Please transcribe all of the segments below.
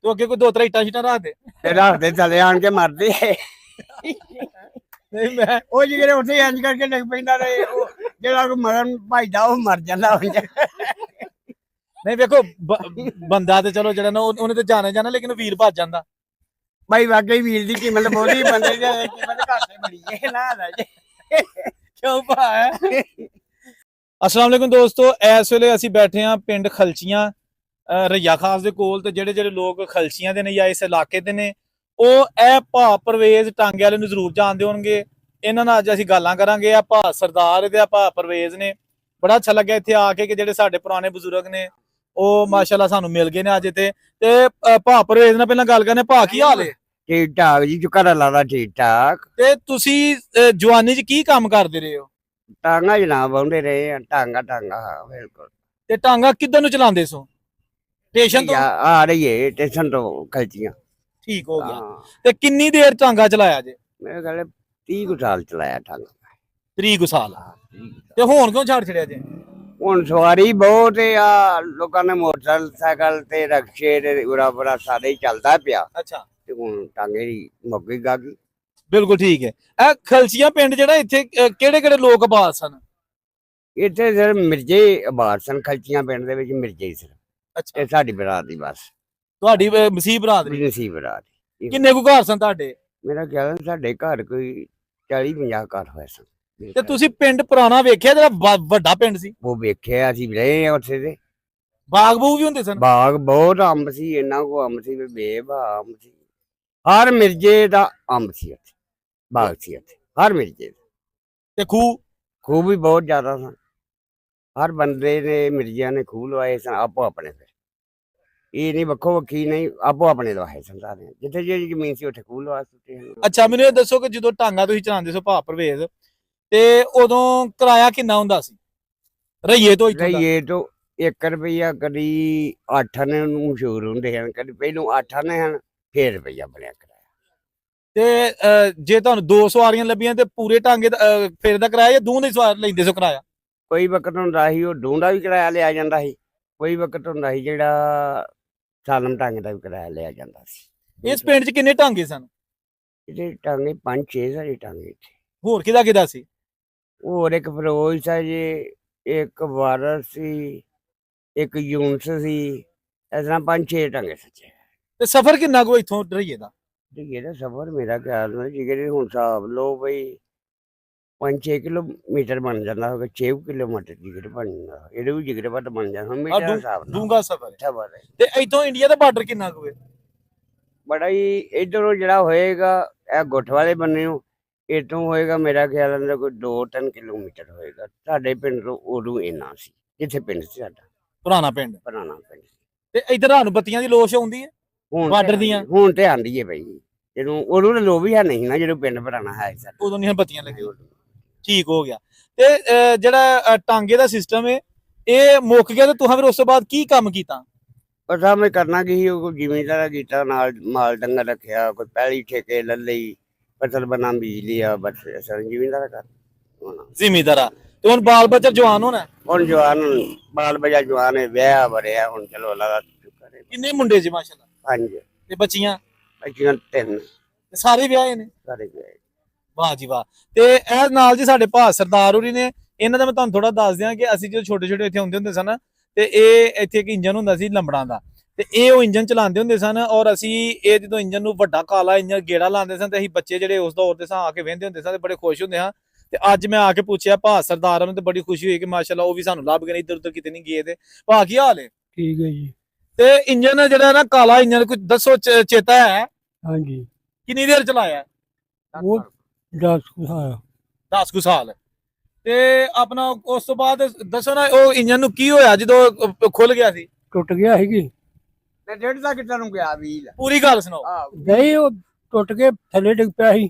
ਤੂੰ ਅੱਗੇ ਕੋਈ 2-3 ਇੱਟਾਂ ਸ਼ੀਟਾਂ ਰੱਖ ਦੇ ਤੇ ਰੱਖਦੇ ਥੱਲੇ ਆਣ ਕੇ ਮਰਦੇ ਨਹੀਂ ਮੈਂ ਉਹ ਜਿਹੜੇ ਉੱਥੇ ਇੰਜ ਕਰਕੇ ਡਿੱਗ ਪੈਂਦਾ ਤੇ ਉਹ ਜਿਹੜਾ ਕੋਈ ਮਰਨ ਭਜਦਾ ਉਹ ਮਰ ਜਾਂਦਾ ਉਂਝ। ਨਹੀਂ ਵੇਖੋ ਬੰਦਾ ਤੇ ਚਲੋ ਜਿਹੜਾ ਨਾ ਉਹਨੇ ਤੇ ਜਾਣਾ ਲੇਕਿਨ ਵੀਰ ਭੱਜ ਜਾਂਦਾ। ਭਾਈ ਵਾਕਈ ਵੀਰ ਦੀ ਕੀਮਤ ਬਹੁਤੀ ਬੰਦੇ ਦੀ ਕੀਮਤ ਘੱਟ ਬੜੀ ਹੈ ਨਾ ਕਿਉਂ ਭਾ ਅਸਲਾਮ ਵਾਲੇਕੁਮ ਦੋਸਤੋ, ਇਸ ਵੇਲੇ ਅਸੀਂ ਬੈਠੇ ਹਾਂ ਪਿੰਡ ਖਲਚੀਆਂ ਰਈਆ ਖਾਸ ਦੇ ਕੋਲ। ਤੇ ਜਿਹੜੇ ਲੋਕ ਖਲਚੀਆਂ ਦੇ ਨੇ ਜਾਂ ਇਸ ਇਲਾਕੇ ਦੇ ਨੇ ਉਹ ਇਹ ਭਾ ਪਰਵੇਜ਼ ਟਾਂਗੇ ਵਾਲੇ ਨੂੰ ਜ਼ਰੂਰ ਜਾਣਦੇ ਹੋਣਗੇ। ਇਹਨਾਂ ਨਾਲ ਅੱਜ ਅਸੀਂ ਗੱਲਾਂ ਕਰਾਂਗੇ। ਆ ਭਾ ਸਰਦਾਰ ਤੇ ਆ ਭਾ ਪਰਵੇਜ਼ ਨੇ। ਬੜਾ ਅੱਛਾ ਲੱਗਿਆ ਇੱਥੇ ਆ ਕੇ ਕਿ ਜਿਹੜੇ ਸਾਡੇ ਪੁਰਾਣੇ ਬਜ਼ੁਰਗ ਨੇ ਉਹ ਮਾਸ਼ਾਅੱਲਾ ਸਾਨੂੰ ਮਿਲ ਗਏ ਨੇ ਅੱਜ ਇੱਥੇ। ਤੇ ਭਾ ਪਰਵੇਜ਼ ਨਾਲ ਪਹਿਲਾਂ ਗੱਲ ਕਰਨੇ। ਭਾ ਕੀ ਹਾਲ ਹੈ? ਠੀਕ ਠਾਕ ਜੀ, ਘਰ ਲਾਦਾ ਠੀਕ ਠਾਕ। ਤੇ ਤੁਸੀਂ ਜਵਾਨੀ 'ਚ ਕੀ ਕੰਮ ਕਰਦੇ ਰਹੇ ਹੋ? ਟਾਂਗਾ ਜਨਾਬ ਬਾਉਂਦੇ ਰਹੇ ਆ, ਟਾਂਗਾ ਹਾਂ ਬਿਲਕੁਲ। ਤੇ ਟਾਂਗਾ ਕਿੱਧਰ ਨੂੰ ਚਲਾਉਂਦੇ ਸੋ? ਸਟੇਸ਼ਨ ਤੋਂ ਆ ਰਹੀ ਹੈ ਸਟੇਸ਼ਨ ਤੋਂ ਖਲਚੀਆਂ। ਠੀਕ ਹੋ ਗਿਆ। ਤੇ ਕਿੰਨੀ ਦੇਰ ਟਾਂਗਾ ਚਲਾਇਆ ਜੇ? ਮੇਰੇ ਖਿਆਲ 30 ਕੁ ਸਾਲ ਚਲਾਇਆ ਟਾਂਗਾ। 30 ਕੁ ਸਾਲ। ਤੇ ਹੁਣ ਕਿਉਂ ਛੱਡ ਛੜਿਆ ਜੇ? ਹੁਣ ਸਵਾਰੀ ਬਹੁਤ ਆ, ਲੋਕਾਂ ਨੇ ਮੋਟਰਸਾਈਕਲ ਤੇ ਰਕਸ਼ੇ ਤੇ ਉਰਾ ਬਰਾ ਸਾਰੇ ਹੀ ਚੱਲਦਾ ਪਿਆ। ਅੱਛਾ। ਤੇ ਹੁਣ ਟਾਂਗੇ ਦੀ ਮੁੱਕ ਗਈ ਗੱਲ। ਬਿਲਕੁਲ ਠੀਕ ਹੈ। ਇਹ ਖਲਚੀਆਂ ਪਿੰਡ ਜਿਹੜਾ ਇੱਥੇ ਕਿਹੜੇ ਲੋਕ ਆਬਾਦ ਸਨ? ਇੱਥੇ ਸਿਰ ਮਿਰਜੇ ਆਬਾਦ ਸਨ। ਖਲਚੀਆਂ ਪਿੰਡ ਦੇ ਵਿੱਚ ਮਿਰਜੇ ਹੀ ਸਿਰ। ਅੱਛਾ। ਇਹ ਸਾਡੀ ਬਰਾਦਰੀ ਬਸ। ਤੁਹਾਡੀ ਮਸੀਹ ਬਰਾਦਰੀ? ਮਸੀਹ ਬਰਾਦਰੀ। ਕਿੰਨੇ ਕੁ ਘਰ ਸਨ ਤੁਹਾਡੇ? ਮੇਰਾ ਖਿਆਲ ਸਾਡੇ ਘਰ ਕੋਈ 40-50 ਘਰ ਹੋਏ ਸਨ। ਤੇ ਤੁਸੀਂ ਪਿੰਡ ਪੁਰਾਣਾ ਵੇਖਿਆ ਜਿਹੜਾ ਵੱਡਾ ਪਿੰਡ ਸੀ? ਉਹ ਵੇਖਿਆ, ਅਸੀਂ ਰਹੇ ਆ ਉੱਥੇ ਦੇ। ਬਾਗ ਬੂਗ ਵੀ ਹੁੰਦੇ ਸਨ? ਬਾਗ ਬਹੁਤ ਅੰਬ ਸੀ, ਇਹਨਾਂ ਕੋ ਅੰਬ ਸੀ, ਬੇਬਾ ਅੰਬ ਸੀ। ਹਰ ਮਿਰਜੇ ਦਾ ਅੰਬ ਸੀ ਉੱਥੇ, ਬਾਗ ਸੀ ਉੱਥੇ ਹਰ ਮਿਰਜੇ ਦਾ। ਤੇ ਖੂਹ ਵੀ ਬਹੁਤ ਜ਼ਿਆਦਾ ਸਨ। ਹਰ ਬੰਦੇ ਨੇ ਮਿਰਜਿਆਂ ਨੇ ਖੂਹ ਲਵਾਏ ਸਨ ਆਪੋ ਆਪਣੇ। ਫਿਰ ਇਹ ਨਹੀਂ ਵੱਖੋ ਵੱਖੀ ਨਹੀਂ, ਆਪੋ ਆਪਣੇ ਲਵਾਏ ਸਨ ਸਾਰੇ। ਜਿੱਥੇ ਜਿਹੜੀ ਜ਼ਮੀਨ ਸੀ ਉੱਥੇ ਖੂਹ ਲਵਾ ਸੁੱਟੇ। ਅੱਛਾ, ਮੈਨੂੰ ਇਹ ਦੱਸੋ ਕਿ ਜਦੋਂ ਟਾਂਗਾ ਤੁਸੀਂ ਚਲਾਉਂਦੇ ਸੋ ਭਾ ਪਰਵੇਜ਼, ਤੇ ਉਦੋਂ ਕਿਰਾਇਆ ਕਿੰਨਾ ਹੁੰਦਾ ਸੀ ਰਈਏ ਤੋਂ? ਰਈਏ ਤੋਂ 1 ਰੁਪਈਆ, ਕਦੀ 8 ਆਨੇ ਨੂੰ ਮਸ਼ਹੂਰ ਹੁੰਦੇ ਹਨ, ਕਦੀ ਪਹਿਲੋਂ 8 ਆਨੇ ਹਨ, ਫਿਰ ਰੁਪਈਆ ਬਣਿਆ ਕਿਰਾਇਆ। ਤੇ ਜੇ ਤੁਹਾਨੂੰ 2 ਸਵਾਰੀਆਂ ਲੱਭੀਆਂ ਤੇ ਪੂਰੇ ਟਾਂਗੇ ਦਾ ਫਿਰ ਦਾ ਕਿਰਾਇਆ ਜਾਂ ਦੋਵੇਂ ਸਵਾਰ ਲੈਂਦੇ ਸੋ ਕਿਰਾਇਆ? ਕੋਈ ਵਕਤ ਹੁੰਦਾ ਸੀ ਉਹ ਡੂੰਡਾ ਵੀ ਕਿਰਾਇਆ ਲਿਆ ਜਾਂਦਾ ਸੀ, ਕੋਈ ਵਕਤ ਹੁੰਦਾ ਸੀ ਜਿਹੜਾ ਸਾਲਮ ਟਾਂਗੇ ਦਾ ਵੀ ਕਿਰਾਇਆ ਲਿਆ ਜਾਂਦਾ ਸੀ। ਇਸ ਪਿੰਡ 'ਚ ਕਿੰਨੇ ਟਾਂਗੇ ਸਨ? ਇਹਦੇ ਟਾਂਗੇ 5-6 ਸਾਰੇ ਟਾਂਗੇ ਇੱਥੇ। ਹੋਰ ਕਿਹਦਾ ਸੀ? ਹੋਰ ਇੱਕ ਫਰੋਜ਼ ਸੀ ਜੀ, ਇੱਕ ਵਾਰਸ ਸੀ, ਇੱਕ ਯੂਨਸ ਸੀ। ਇਸ ਤਰ੍ਹਾਂ 5-6 ਟਾਂਗੇ ਸੱਚੇ। ਤੇ ਸਫ਼ਰ ਕਿੰਨਾ ਕੁ ਇੱਥੋਂ ਰਈਏ ਦਾ? ਰਈਏ ਦਾ ਸਫ਼ਰ ਮੇਰਾ ਖਿਆਲ ਨਾਲ ਜਿਹੜੇ ਹੁਣ ਹਿਸਾਬ ਲਓ ਬਈ 5-6 ਕਿਲੋਮੀਟਰ ਬਣ ਜਾਂਦਾ ਹੋਗਾ। 6 ਕਿਲੋਮੀਟਰ ਜਿਗਰ ਬਣ ਜਾਂਦਾ, ਇਹਦੇ ਵੀ ਜਿਗਰ ਵੱਟ ਬਣ ਜਾਂਦਾ ਮੀਟਰ ਹਿਸਾਬ ਨਾਲ। ਡੂੰਗਾ ਸਫ਼ਰ ਹੈ। ਤੇ ਇੱਥੋਂ ਇੰਡੀਆ ਦਾ ਬਾਰਡਰ ਕਿੰਨਾ ਕੁ ਹੈ? ਬੜਾ ਹੀ ਇਧਰੋਂ ਜਿਹੜਾ ਹੋਏਗਾ ਇਹ ਗੁੱਠ ਵਾਲੇ ਬੰਨੇ ਨੂੰ, ਇਤੋਂ ਹੋਏਗਾ ਮੇਰਾ ਖਿਆਲ ਨਾਲ ਕੋਈ 2-3 ਕਿਲੋਮੀਟਰ ਹੋਏਗਾ। ਸਾਡੇ ਪਿੰਡ ਤੋਂ ਉਦੋਂ ਇੰਨਾ ਸੀ ਜਿੱਥੇ ਪਿੰਡ ਸੀ ਸਾਡਾ ਪੁਰਾਣਾ ਪਿੰਡ ਸੀ। ਤੇ ਇੱਧਰ ਸਾਨੂੰ ਬੱਤੀਆਂ ਦੀ ਲੋਸ਼ ਆਉਂਦੀ ਹੈ ਹੁਣ ਬਾਰਡਰ ਦੀਆਂ? ਹੁਣ ਤੇ ਆਂਦੀ ਹੈ ਬਈ, ਜਦੋਂ ਉਦੋਂ ਲੋ ਵੀ ਹੈ ਨਹੀਂ ਨਾ, ਜਦੋਂ ਪਿੰਡ ਪੁਰਾਣਾ ਹੈ ਸਾਡਾ ਉਦੋਂ ਨਹੀਂ ਬੱਤੀਆਂ ਲੱਗੀਆਂ। ਠੀਕ ਹੋ ਗਿਆ। ਤੇ ਜਿਹੜਾ ਟਾਂਗੇ ਦਾ ਸਿਸਟਮ ਹੈ ਇਹ ਮੁੱਕ ਗਿਆ, ਤੇ ਤੁਸੀਂ ਫਿਰ ਉਸ ਤੋਂ ਬਾਅਦ ਕੀ ਕੰਮ ਕੀਤਾ? ਪਤਾ ਮੈਂ ਕਰਨਾ ਕੀ ਸੀ, ਕੋਈ ਜ਼ਿਮੀਂਦਾਰਾ ਕੀਤਾ, ਨਾਲ ਮਾਲ ਡੰਗਰ ਰੱਖਿਆ, ਕੋਈ ਪਹਿਲੀ ਠੇਕੇ ਲੈ ਲਈ, ਫਸਲ ਬਣਾ ਬੀਜ ਲਿਆ, ਬਸ ਜ਼ਿਮੀਂਦਾਰਾ ਕਰ ਜ਼ਿਮੀਂਦਾਰਾ। ਤੇ ਹੁਣ ਬਾਲ ਬੱਚਾ ਜਵਾਨ ਹੋਣਾ? ਹੁਣ ਜਵਾਨ, ਬਾਲ ਬੱਚਾ ਜਵਾਨ ਹੈ, ਵਿਆਹ ਵਰਿਆ ਹੁਣ, ਚਲੋ ਅੱਲਾ ਦਾ ਸ਼ੁਕਰ ਹੈ। ਕਿੰਨੇ ਮੁੰਡੇ ਜੀ? ਮਾਸ਼ਾਅੱਲਾ। 5। ਤੇ ਬੱਚੀਆਂ? 3। ਤੇ ਸਾਰੇ ਵਿਆਹੇ ਨੇ? ਸਾਰੇ ਵਿਆਹੇ। ਵਾਹ ਜੀ ਵਾਹ। ਤੇ ਇਹ ਨਾਲ ਜੀ ਸਾਡੇ ਭਾ ਸਰਦਾਰ ਹੋਰੀ ਨੇ। ਇਹਨਾਂ ਦਾ ਮੈਂ ਤੁਹਾਨੂੰ ਥੋੜਾ ਦੱਸ ਦਿਆਂ ਕਿ ਅਸੀਂ ਜਦੋਂ ਛੋਟੇ ਇੱਥੇ ਹੁੰਦੇ ਸਨ ਤੇ ਇਹ ਇੱਥੇ ਇੱਕ ਇੰਜਨ ਹੁੰਦਾ ਸੀ ਲੰਬੜਾਂ ਦਾ, ਤੇ ਇਹ ਉਹ ਇੰਜਨ ਚਲਾਉਂਦੇ ਹੁੰਦੇ ਸਨ। ਔਰ ਅਸੀਂ ਇਹ ਜਦੋਂ ਇੰਜਨ ਨੂੰ ਵੱਡਾ ਕਾਲਾ ਇੰਜਨ ਗੇੜਾ ਲਾਉਂਦੇ ਸਨ ਤੇ ਅਸੀਂ ਬੱਚੇ ਜਿਹੜੇ ਉਸ ਦੌਰ ਦੇ ਸਾਂ ਆ ਕੇ ਵਹਿੰਦੇ ਹੁੰਦੇ ਸਨ ਤੇ ਬੜੇ ਖੁਸ਼ ਹੁੰਦੇ ਹਾਂ। ਤੇ ਅੱਜ ਮੈਂ ਆ ਕੇ ਪੁੱਛਿਆ ਭਾ ਸਰਦਾਰਾਂ ਨੂੰ ਤੇ ਬੜੀ ਖੁਸ਼ੀ ਹੋਈ ਕਿ ਮਾਸ਼ਾਅੱਲਾ ਉਹ ਵੀ ਸਾਨੂੰ ਲੱਭ ਗਏ, ਇੱਧਰ ਉੱਧਰ ਕਿਤੇ ਨਹੀਂ ਗਏ। ਤੇ ਭਾ ਕੀ ਹਾਲ ਹੈ? ਠੀਕ ਹੈ ਜੀ। ਤੇ ਇੰਜਨ ਜਿਹੜਾ ਨਾ ਕਾਲਾ ਇੰਜਨ, ਕੁਝ ਦੱਸੋ ਚੇਤਾ ਹੈ? ਹਾਂਜੀ। ਕਿੰਨੀ ਦੇਰ ਚਲਾਇਆ? ਉਹ 10 ਕੁ ਸਾਲ। ਤੇ ਆਪਣਾ ਉਸ ਤੋਂ ਬਾਅਦ ਦੱਸੋ ਨਾ ਉਹ ਇੰਜਨ ਨੂੰ ਕੀ ਹੋਇਆ ਜਦੋਂ ਖੁੱਲ ਗਿਆ ਸੀ? ਟੁੱਟ ਗਿਆ ਸੀਗੀ ਤੇ 1.5 ਦਾ ਕਿੱਦਾਂ ਨੂੰ ਗਿਆ ਵੀਲ? ਪੂਰੀ ਗੱਲ ਸੁਣਾਓ। ਨਹੀਂ, ਉਹ ਟੁੱਟ ਕੇ ਥੱਲੇ ਡਿੱਗ ਪਿਆ ਸੀ।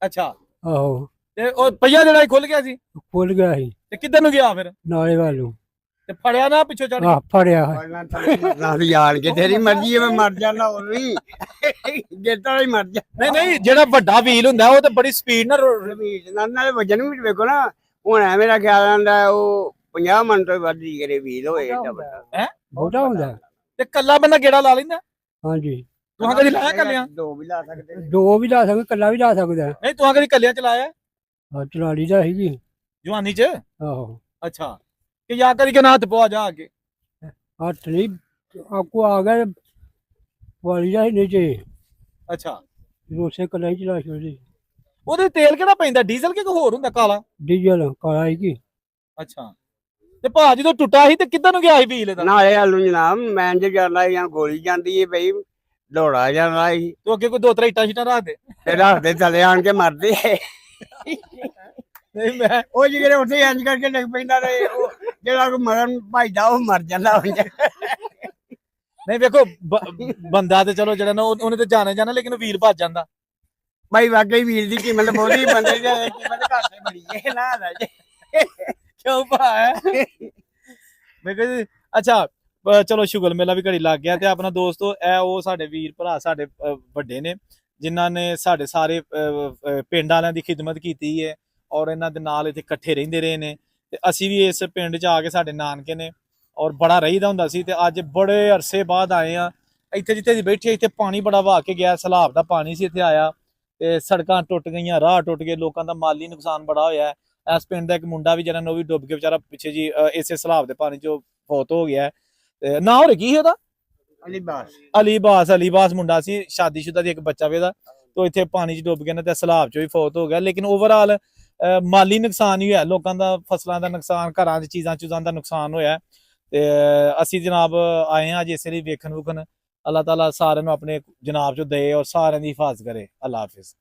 ਅੱਛਾ। ਆਹੋ। ਤੇ ਉਹ ਪਹੀਆ ਜਿਹੜਾ ਖੁੱਲ ਗਿਆ ਸੀ? ਖੁੱਲ ਗਿਆ ਸੀ। ਤੇ ਕਿੱਧਰ ਨੂੰ ਗਿਆ ਫਿਰ? ਨਾਲੇ ਵੱਲੋਂ। ਤੇ ਫੜਿਆ ਨਾ ਪਿੱਛੋਂ ਚੜ ਆਹ ਫੜਿਆ। ਨਾਲ ਯਾਰ ਕੇ ਤੇਰੀ ਮਰਜ਼ੀ ਹੈ, ਮੈਂ ਮਰ ਜਾਣਾ ਹੋਰ ਵੀ ਜਿੱਤਾਂ ਹੀ ਮਰ ਜਾ। ਨਹੀਂ, ਜਿਹੜਾ ਵੱਡਾ ਵੀਲ ਹੁੰਦਾ ਉਹ ਤੇ ਬੜੀ ਸਪੀਡ ਨਾਲ ਨਾਲੇ ਵਜਨ ਵੀ ਵੇਖੋ ਨਾ। ਹੁਣ ਐ ਮੇਰਾ ਖਿਆਲ ਆਂਦਾ ਉਹ 50 ਮਣ ਤੋਂ ਵੱਧ ਹੀ ਕਰੇ ਵੀਲ ਹੋਏ। ਬਹੁਤਾ ਹੁੰਦਾ। ਤੇ ਕੱਲਾ ਬੰਦਾ ਗੇੜਾ ਲਾ ਲੈਂਦਾ? ਹਾਂਜੀ ਤੁਹਾਂ ਕਦੀ ਲਾਇਆ ਕੱਲਿਆਂ? ਦੋ ਵੀ ਲਾ ਸਕਦੇ ਨੇ। ਦੋ ਵੀ ਲਾ ਸਕਦੇ, ਕੱਲਾ ਵੀ ਲਾ ਸਕਦਾ। ਨਹੀਂ ਤੁਹਾਂ ਕਦੀ ਕੱਲਿਆਂ ਚਲਾਇਆ ਹਾਂ ਚਲਾੜੀ ਦਾ ਸੀਗੀ। ਜਵਾਨੀ ਚ? ਆਹੋ ਅੱਛਾ, ਕਿ ਯਾ ਕਰੀ ਕਿ ਨਾ ਹੱਥ ਪਵਾ ਜਾ ਕੇ? ਹੱਥ ਨਹੀਂ ਆਪਕੋ ਆ ਗਿਆ ਵਾਲੀ ਦਾ ਹੀ ਨੀਚੇ ਅੱਛਾ, ਰੋਸੇ ਕੱਲਾ ਹੀ ਚਲਾ ਛੋੜੀ। ਉਹਦੇ ਤੇਲ ਕਿਹੜਾ ਪੈਂਦਾ, ਡੀਜ਼ਲ ਕਿ ਕੋਈ ਹੋਰ ਹੁੰਦਾ ਕਾਲਾ? ਡੀਜ਼ਲ ਕਾਲਾ ਸੀਗੀ। ਅੱਛਾ, ਤੇ ਭਾ ਜਦੋਂ ਟੁੱਟਾ ਸੀ ਤੇ ਕਿੱਧਰ ਨੂੰ ਗਿਆ ਸੀ ਵੀਲ ਦਾ? ਨਾਲੇ ਆਲੂ ਜਨਾਬ ਮੈਂ ਜੇ ਜਾਂਦਾ ਜਾਂ ਗੋਲੀ ਜਾਂਦੀ ਹੈ ਬਈ ਦੌੜਾ ਜਾਂਦਾ ਸੀ ਤੂੰ ਅੱਗੇ ਕੋਈ ਦੋ ਤਰਾ ਇੱਟਾਂ ਸ਼ੀਟਾਂ ਰੱਖ ਦੇ। ਤੇ ਰੱਖਦੇ ਥੱਲੇ ਆਣ ਕੇ ਮਰਦੇ ਨਹੀਂ ਮੈਂ ਉਹ ਜਿਹੜੇ ਉੱਥੇ ਇੰਜ ਕਰਕੇ ਡਿੱਗ ਪੈਂਦਾ ਤੇ ਉਹ ਜਿਹੜਾ ਕੋਈ ਮਰਨ ਭਜਦਾ ਉਹ ਮਰ ਜਾਂਦਾ ਹੁੰਦਾ। ਨਹੀਂ ਵੇਖੋ ਬੰਦਾ ਤੇ ਚਲੋ ਜਿਹੜਾ ਨਾ ਉਹਨੇ ਤੇ ਜਾਣੇ ਜਾਣਾ, ਲੇਕਿਨ ਵੀਲ ਭੱਜ ਜਾਂਦਾ। ਭਾਈ ਵਾਕਈ ਵੀਰ ਦੀ ਕੀਮਤ ਬਹੁਤੀ ਬੰਦੇ ਦੀ ਕੀਮਤ ਘੱਟ ਤੇ ਬੜੀ ਹੈ ਨਾ ਦਾ ਜੀ। ਕਿਉਂ ਭਾ ਮੈਂ ਕਹਿੰਦੀ ਅੱਛਾ ਚਲੋ ਸ਼ੁਗਰ ਮੇਲਾ ਵੀ ਘੜੀ ਲੱਗ ਗਿਆ। ਤੇ ਆਪਣਾ ਦੋਸਤੋ ਇਹ ਉਹ ਸਾਡੇ ਵੀਰ ਭਰਾ ਸਾਡੇ ਵੱਡੇ ਨੇ ਜਿਨ੍ਹਾਂ ਨੇ ਸਾਡੇ ਸਾਰੇ ਪਿੰਡ ਵਾਲਿਆਂ ਦੀ ਖਿਦਮਤ ਕੀਤੀ ਹੈ ਔਰ ਇਹਨਾਂ ਦੇ ਨਾਲ ਇੱਥੇ ਇਕੱਠੇ ਰਹਿੰਦੇ ਰਹੇ ਨੇ। ਤੇ ਅਸੀਂ ਵੀ ਇਸ ਪਿੰਡ 'ਚ ਆ ਕੇ ਸਾਡੇ ਨਾਨਕੇ ਨੇ ਔਰ ਬੜਾ ਰਹੀਦਾ ਹੁੰਦਾ ਸੀ। ਤੇ ਅੱਜ ਬੜੇ ਅਰਸੇ ਬਾਅਦ ਆਏ ਆ ਇੱਥੇ, ਜਿੱਥੇ ਅਸੀਂ ਬੈਠੇ ਇੱਥੇ ਪਾਣੀ ਬੜਾ ਵਹਾ ਕੇ ਗਿਆ, ਸੈਲਾਬ ਦਾ ਪਾਣੀ ਸੀ ਇੱਥੇ ਆਇਆ ਤੇ ਸੜਕਾਂ ਟੁੱਟ ਗਈਆਂ, ਰਾਹ ਟੁੱਟ ਗਏ, ਲੋਕਾਂ ਦਾ ਮਾਲੀ ਨੁਕਸਾਨ ਬੜਾ ਹੋਇਆ। ਇਸ ਪਿੰਡ ਦਾ ਇੱਕ ਮੁੰਡਾ ਵੀ ਜਿਹੜਾ ਉਹ ਵੀ ਡੁੱਬ ਕੇ ਵਿਚਾਰਾ ਪਿੱਛੇ ਜੀ ਇਸੇ ਸੈਲਾਬ ਦੇ ਪਾਣੀ 'ਚੋਂ ਫੌਤ ਹੋ ਗਿਆ। ਤੇ ਨਾ ਹੋ ਕੀ ਉਹਦਾ ਅਲੀਬਾਸ ਮੁੰਡਾ ਸੀ, ਸ਼ਾਦੀशुदा ਦੀ ਇੱਕ ਬੱਚਾ ਵੀ ਇਹਦਾ, ਤੋਂ ਇੱਥੇ ਪਾਣੀ 'ਚ ਡੁੱਬ ਗਿਆ ਨਾ ਤੇ ਸੈਲਾਬ 'ਚੋਂ ਵੀ ਫੌਤ ਹੋ ਗਿਆ। ਲੇਕਿਨ ਓਵਰਆਲ ਮਾਲੀ ਨੁਕਸਾਨ ਹੀ ਹੋਇਆ, ਲੋਕਾਂ ਦਾ ਫਸਲਾਂ ਦਾ ਨੁਕਸਾਨ, ਘਰਾਂ 'ਚ ਚੀਜ਼ਾਂ ਦਾ ਨੁਕਸਾਨ ਹੋਇਆ। ਤੇ ਅਸੀਂ ਜਨਾਬ ਆਏ ਹਾਂ ਅੱਜ ਇਸੇ ਲਈ ਵੇਖਣ ਵੂਖਣ। ਅੱਲਾਹ ਤਾਲਾ ਸਾਰਿਆਂ ਨੂੰ ਆਪਣੇ ਜਨਾਬ 'ਚੋਂ ਦੇ ਔਰ ਸਾਰਿਆਂ ਦੀ ਹਿਫਾਜ਼ਤ ਕਰੇ। ਅੱਲਾਹ ਹਾਫਿਜ਼।